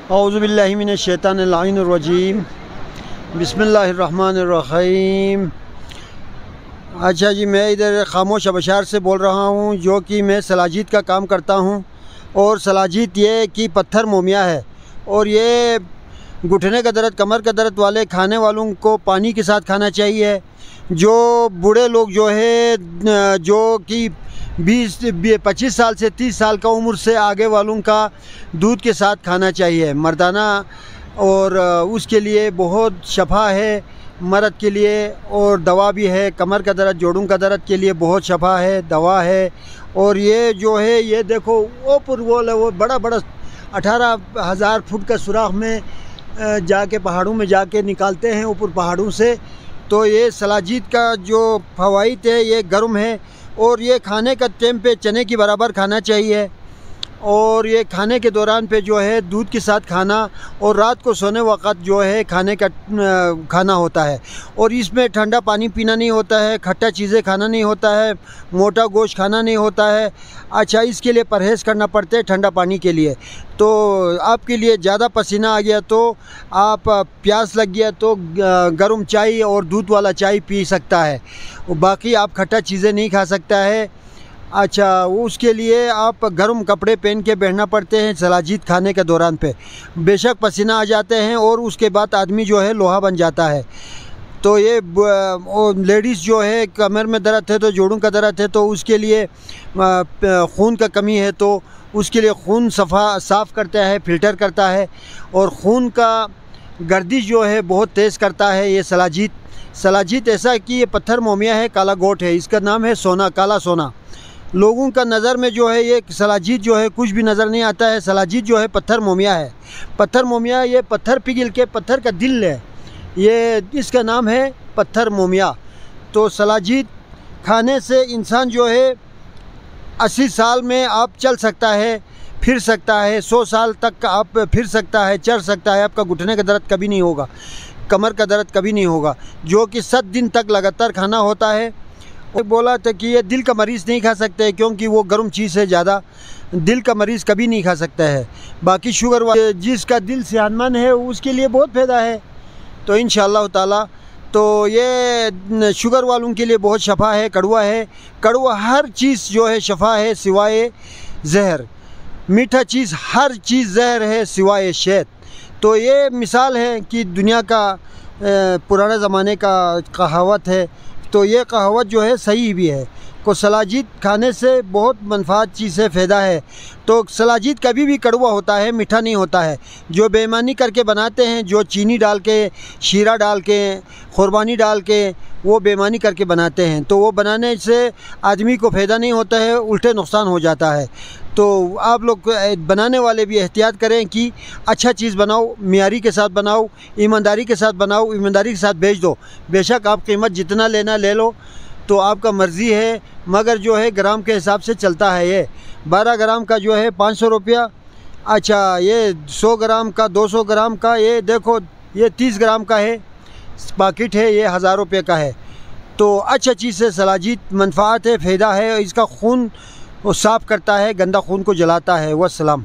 औज़ुबिल्लाहि मिनश्शैतानिर्रजीम बिस्मिल्लाहिर्रहमानिर्रहीम। अच्छा जी, मैं इधर खामोश अबशार से बोल रहा हूँ, जो कि मैं सलाजीत का काम करता हूँ। और सलाजीत ये कि पत्थर मोमिया है, और ये घुटने का दर्द, कमर का दर्द वाले खाने वालों को पानी के साथ खाना चाहिए। जो बूढ़े लोग जो है, जो कि 25 साल से 30 साल का उम्र से आगे वालों का दूध के साथ खाना चाहिए मर्दाना, और उसके लिए बहुत शफा है मर्द के लिए, और दवा भी है। कमर का दर्द, जोड़ों का दर्द के लिए बहुत शफा है, दवा है। और ये जो है, ये देखो ऊपर वो बड़ा बड़ा 18,000 फुट का सुराख में जाके पहाड़ों में जाके निकालते हैं, ऊपर पहाड़ों से। तो ये सलाजीत का जो फ़वाइद है, ये गर्म है, और ये खाने का टाइम पे चने की बराबर खाना चाहिए। और ये खाने के दौरान पे जो है दूध के साथ खाना, और रात को सोने वक़्त जो है खाने का खाना होता है। और इसमें ठंडा पानी पीना नहीं होता है, खट्टा चीज़ें खाना नहीं होता है, मोटा गोश्त खाना नहीं होता है। अच्छा, इसके लिए परहेज़ करना पड़ता है ठंडा पानी के लिए। तो आपके लिए ज़्यादा पसीना आ गया, तो आप प्यास लग गया तो गर्म चाय और दूध वाला चाय पी सकता है, बाकी आप खट्टा चीज़ें नहीं खा सकता है। अच्छा, उसके लिए आप गर्म कपड़े पहन के बैठना पड़ते हैं सलाजीत खाने के दौरान पे। बेशक पसीना आ जाते हैं, और उसके बाद आदमी जो है लोहा बन जाता है। तो ये लेडीज़ जो है, कमर में दर्द है तो जोड़ों का दर्द है, तो उसके लिए खून का कमी है, तो उसके लिए खून साफ़ करता है, फ़िल्टर करता है। और खून का गर्दिश जो है बहुत तेज़ करता है ये सलाजीत ऐसा कि ये पत्थर मोमिया है, काला गोट है, इसका नाम है सोना, काला सोना। लोगों का नज़र में जो है ये सलाजीत जो है कुछ भी नज़र नहीं आता है। सलाजीत जो है पत्थर मोमिया है। पत्थर मोमिया ये पत्थर पिघल के पत्थर का दिल है, ये इसका नाम है पत्थर मोमिया। तो सलाजीत खाने से इंसान जो है 80 साल में आप चल सकता है, फिर सकता है, 100 साल तक आप फिर सकता है, चल सकता है। आपका घुटने का दर्द कभी नहीं होगा, कमर का दर्द कभी नहीं होगा, जो कि 7 दिन तक लगातार खाना होता है। वो बोला था कि ये दिल का मरीज़ नहीं खा सकते, क्योंकि वो गर्म चीज़ है ज़्यादा, दिल का मरीज़ कभी नहीं खा सकता है। बाकी शुगर वाले, जिसका दिल सेहतमंद है, उसके लिए बहुत फ़ायदा है। तो इंशाअल्लाह ताला तो ये शुगर वालों के लिए बहुत शफा है, कड़वा है। कड़वा हर चीज़ जो है शफा है सिवाय जहर। मीठा चीज़ हर चीज़ जहर है सिवाय शहद। तो ये मिसाल है कि दुनिया का पुराने ज़माने का कहावत है। तो ये कहावत जो है सही भी है, को सलाजीत खाने से बहुत मनफात चीज़ से फ़ायदा है। तो सलाजीत कभी भी कड़वा होता है, मीठा नहीं होता है। जो बेईमानी करके बनाते हैं, जो चीनी डाल के, शीरा डाल के, क़ुरबानी डाल के, वो बेईमानी करके बनाते हैं, तो वो बनाने से आदमी को फ़ायदा नहीं होता है, उल्टे नुकसान हो जाता है। तो आप लोग बनाने वाले भी एहतियात करें कि अच्छा चीज़ बनाओ, मियारी के साथ बनाओ, ईमानदारी के साथ बनाओ, ईमानदारी के साथ बेच दो। बेशक आप कीमत जितना लेना ले लो, तो आपका मर्ज़ी है, मगर जो है ग्राम के हिसाब से चलता है। ये 12 ग्राम का जो है 500 रुपया। अच्छा, ये 100 ग्राम का, 200 ग्राम का, ये देखो ये 30 ग्राम का है पाकिट है, ये 1000 रुपये का है। तो अच्छा चीज़ से सलाजीत मनफात है, फ़ायदा है। इसका खून वो साफ़ करता है, गंदा खून को जलाता है। वस्सलाम।